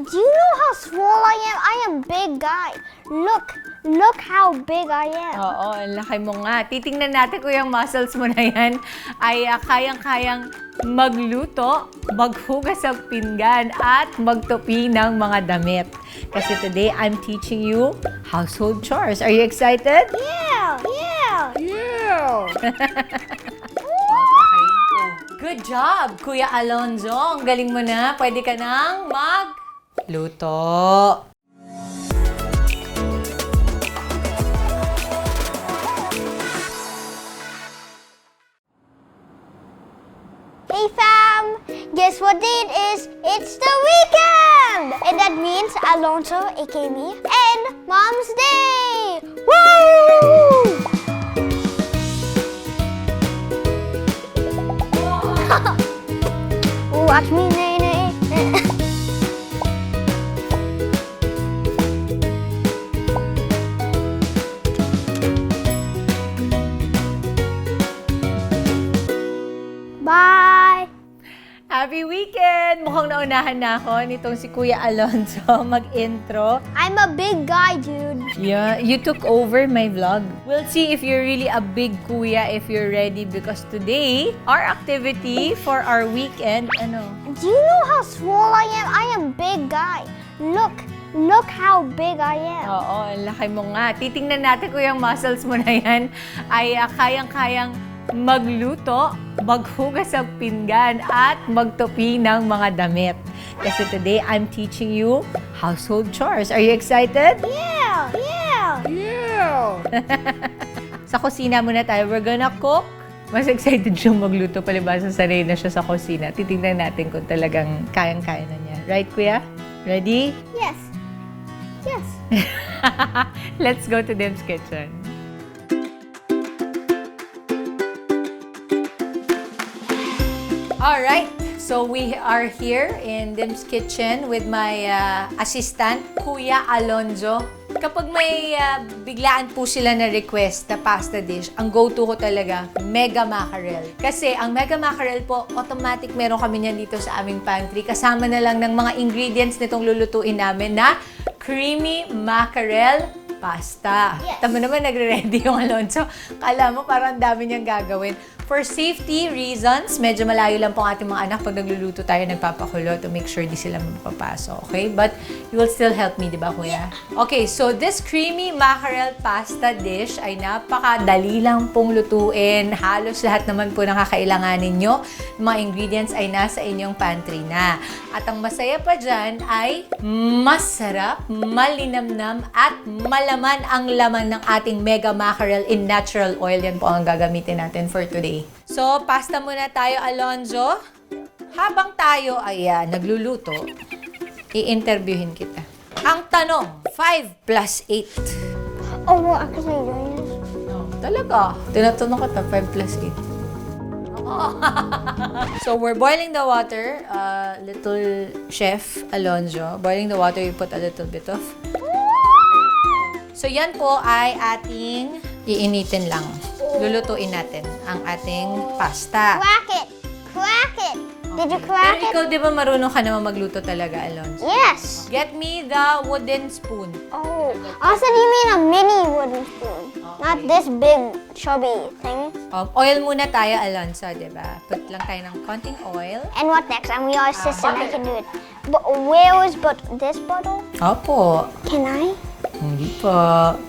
Do you know how small I am? I am big guy. Look how big I am. Oo, ang laki mo nga. Titingnan natin kung yung muscles mo na yan ay kayang-kayang magluto, maghugas ng pinggan, at magtupi ng mga damit. Kasi today, I'm teaching you household chores. Are you excited? Yeah. Okay. Good job, Kuya Alonzo. Ang galing mo na. Pwede ka nang magluto. Hey fam, guess what day it is? It's the weekend! And that means Alonzo, aka me, and Mom's Day! Woo! Watch me, nay. Bye! Happy weekend! Mukhang naunahan na ako nitong si Kuya Alonzo mag-intro. I'm a big guy, dude. Yeah, you took over my vlog. We'll see if you're really a big kuya if you're ready because today, our activity for our weekend, Do you know how small I am? I am big guy. Look how big I am. Oo, ang laki mo nga. Titingnan natin kung yung muscles mo na yan ay kayang-kayang magluto, maghugas ng pinggan, at magtupi ng mga damit. Kasi today, I'm teaching you household chores. Are you excited? Yeah. Sa kusina muna tayo. We're gonna cook. Mas excited siyang magluto palibasa sanay na siya sa kusina. Titingnan natin kung talagang kayang-kaya na niya. Right, Kuya? Ready? Yes. Let's go to Dim's kitchen. Alright, so we are here in Dim's kitchen with my assistant, Kuya Alonzo. Kapag may biglaan po sila na request na pasta dish, ang go-to ko talaga, Mega Mackerel. Kasi ang Mega Mackerel po, automatic meron kami niyan dito sa aming pantry. Kasama na lang ng mga ingredients nitong lulutuin namin na Creamy Mackerel Pasta. Yes. Tama naman, nagre-ready yung Alonzo. Kala mo parang dami niyang gagawin. For safety reasons, medyo malayo lang po ang ating mga anak pag nagluluto tayo, nagpapakulo to make sure di sila mapapasok, okay? But you will still help me, di ba, Kuya? Okay, so this creamy mackerel pasta dish ay napakadali lang pong lutuin. Halos lahat naman po ng kakailanganin nyo. Mga ingredients ay nasa inyong pantry na. At ang masaya pa dyan ay masarap, malinamnam, at malaman ang laman ng ating Mega Mackerel in natural oil. Yan po ang gagamitin natin for today. So, pasta muna tayo, Alonzo. Habang tayo ay nagluluto, i-interviewin kita. Ang tanong, 5 plus 8. Oh, well, actually doing this. No, talaga. Tinatanong ko ta, 5 plus 8. So, we're boiling the water. Little chef, Alonzo. Boiling the water, you put a little bit of. So, yan po ay ating iinitin lang. Lulutuin natin ang ating pasta. Crack it. Did you crack Pero ikaw, di ba marunong ka naman magluto talaga, Alonzo? Yes. Get me the wooden spoon. Oh, also you mean a mini wooden spoon, not this big chubby thing. Oil muna tayo, Alonzo, di ba? Put lang tayo ng konting oil. And what next? And we are system. I can do it. But where was this bottle? Opo. Can I? Hindi po.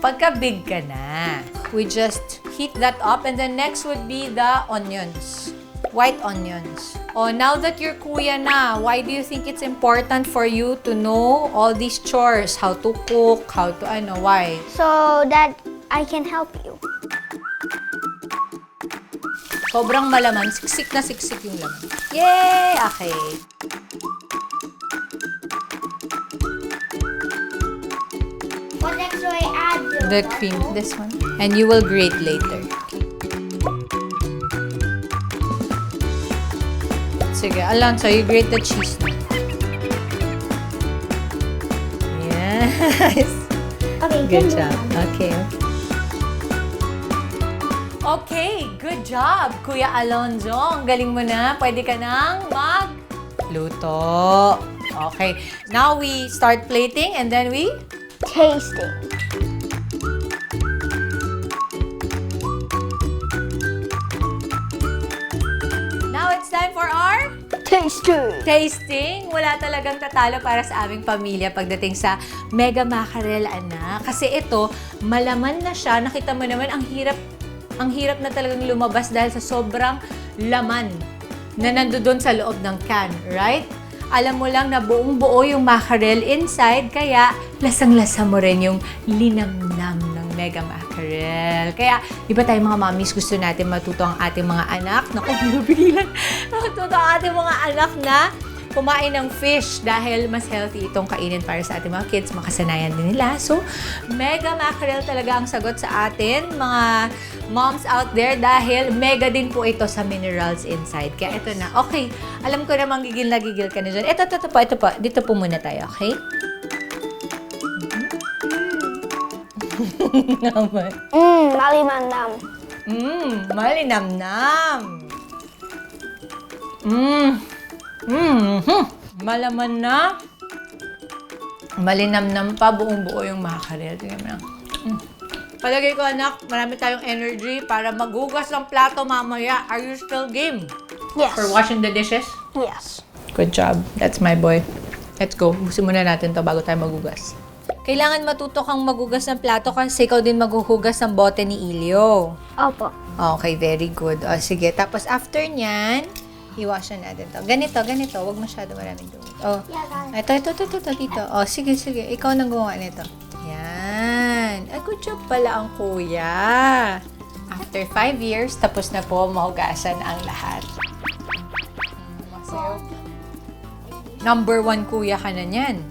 Pagka big ka na, we just heat that up and then next would be the onions. White onions. Oh, now that you're kuya na, why do you think it's important for you to know all these chores? How to cook, how to why? So that I can help you. Sobrang malaman. Siksik na siksik yung laman. Yay! Okay. What next do I add? The cream, this one. And you will grate later. Sige, Alonzo, you grate the cheese. Yes. Okay, Good job. Okay. Okay, good job, Kuya Alonzo. Ang galing mo na. Pwede ka nang magluto. Okay. Now we start plating and then we... Tasting. Now it's time for our... Tasting. Wala talagang tatalo para sa aming pamilya pagdating sa Mega Mackerel, anak. Kasi ito, malaman na siya. Nakita mo naman, ang hirap na talagang lumabas dahil sa sobrang laman na nandoon sa loob ng can, right? Alam mo lang na buong-buo yung mackerel inside, kaya lasang-lasa mo rin yung linamnam ng Mega Mackerel. Kaya, di ba tayo mga mommies, gusto natin matuto ang ating mga anak? Naku, bibigilan. Matuto ang ating mga anak na kumain ng fish dahil mas healthy itong kainin para sa ating mga kids. Makasanayan din nila. So, Mega Mackerel talaga ang sagot sa atin, mga moms out there, dahil mega din po ito sa minerals inside. Kaya ito na. Okay, alam ko na manggigil na gigil ka na dyan. Ito po. Dito po muna tayo, okay? Naman. Malinamnam. Malinamnam. Malaman na. Malinamnam pa, buong-buo yung mackerel. Tingnan mo na. Palagay ko, anak, marami tayong energy para maghugas ng plato mamaya. Are you still game? Yes. For washing the dishes? Yes. Good job. That's my boy. Let's go. Busin muna natin to bago tayo maghugas. Kailangan matuto kang maghugas ng plato kasi ikaw din maghuhugas ng bote ni Ilio. Opo. Okay, very good. O, sige. Tapos after nyan, i-wash na natin to. Ganito. Huwag masyado maraming dumi. Oh, ito, dito. Oh, sige. Ikaw nang gumawa nito. Yan. Ay, good job pala ang kuya. After 5 years, tapos na po mahugasan ang lahat. Masayo. Number 1 kuya ka na niyan.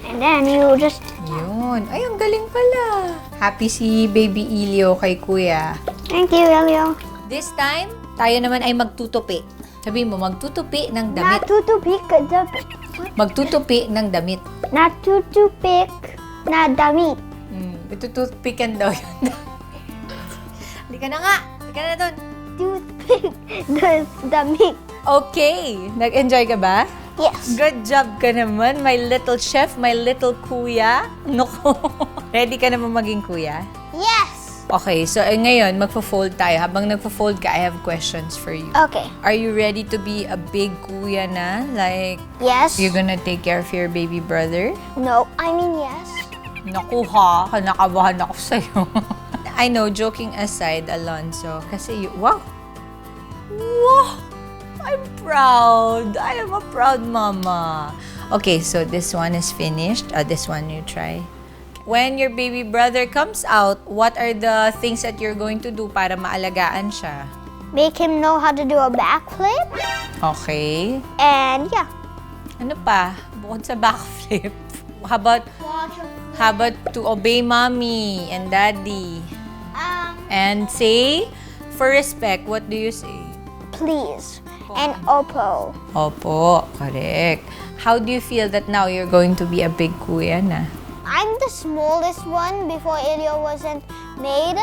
And then you just... Yun. Ay, ang galing pala. Happy si Baby Ilio kay kuya. Thank you, Elio. This time, tayo naman ay magtutupi. Sabihin mo, magtutupi ng damit. Natutupik na Magtutupi ng damit. Natutupik na damit. Itutupikan daw yun. Halika na nga. Halika na doon. Toothpick the damit. Okay. Nag-enjoy ka ba? Yes. Good job ka naman, my little chef, my little kuya. Naku. Ready ka naman maging kuya? Yes. Okay, so ngayon, magpo-fold tayo. Habang nagpo-fold ka, I have questions for you. Okay. Are you ready to be a big kuya na? Like, Yes. you're gonna take care of your baby brother? No, I mean yes. Naku ha, nakabahan ako sa'yo. I know, joking aside, Alonzo, kasi wow! I'm proud! I am a proud mama. Okay, so this one is finished. This one you try. When your baby brother comes out, what are the things that you're going to do para maalagaan siya? Make him know how to do a backflip. Okay. And yeah. Ano pa? Bukod sa backflip. How about to obey mommy and daddy? And say, for respect, what do you say? Please. And Oppo. Opo, correct. How do you feel that now you're going to be a big kuya na? I'm the smallest one before Ilio wasn't made.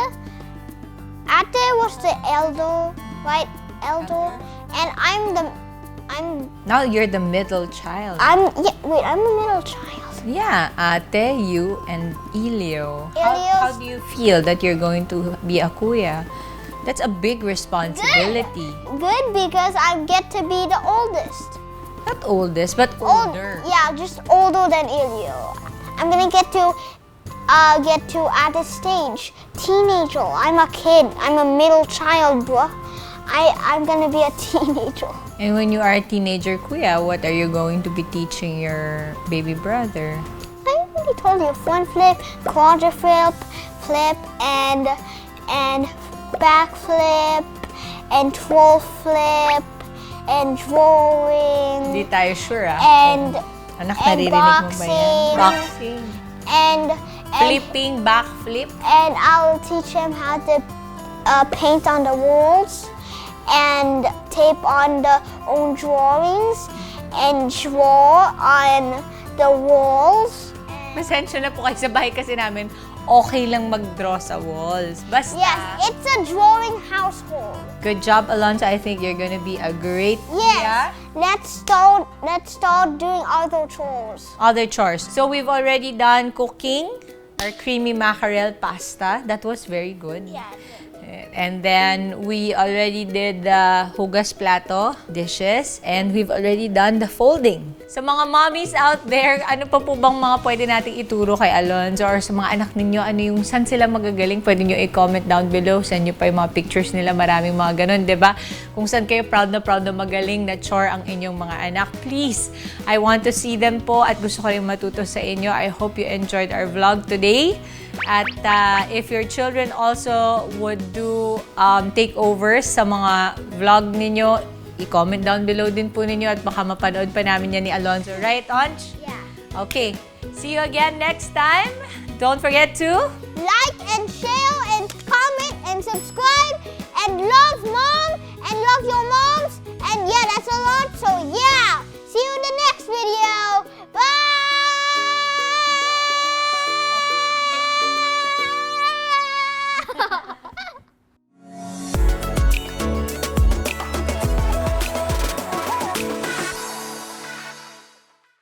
Ate was the elder, right? Elder. And I'm Now you're the middle child. I'm the middle child. Yeah, ate, you, and Ilio. How Ilio's- do you feel that you're going to be a kuya? That's a big responsibility. Good because I get to be the oldest. Not oldest, but older. Yeah, just older than Ilio. I'm gonna get to at a stage. Teenager. I'm a kid. I'm a middle child, bro. I'm gonna be a teenager. And when you are a teenager kuya, what are you going to be teaching your baby brother? I already told you front flip, quadra flip, and back flip, and twirl flip, and drawing. Hindi tayo sure And Anak, and naririnig mo ba yan? boxing. Boxing. and Flipping, backflip. and I'll teach him how to paint on the walls and tape on the own drawings and draw on the walls. Pasensya na po kayo sa bahay kasi namin. okay lang mag-draw sa walls. Basta, Yes, it's a drawing household. good job, Alonzo. I think you're gonna be a great Yes. Let's start doing other chores. other chores. So we've already done cooking, our creamy mackerel pasta. That was very good. Yeah. And then we already did the hugas plato dishes, and we've already done the folding. Sa mga mommies out there, ano pa po bang mga pwede nating ituro kay Alonzo or sa mga anak ninyo? Ano yung saan sila magagaling? Pwede nyo i-comment down below. Send nyo pa yung mga pictures nila. Maraming mga ganun, 'di ba? Kung saan kayo proud na magaling na chore ang inyong mga anak. Please, I want to see them po at gusto ko rin matuto sa inyo. I hope you enjoyed our vlog today. At if your children also would do takeovers sa mga vlog ninyo, i-comment down below din po ninyo at baka mapanood pa namin yan ni Alonzo. Right, Onch? Yeah. Okay. See you again next time. Don't forget to Like and share and comment and subscribe and love mom and love your moms. And yeah, that's a lot. So yeah.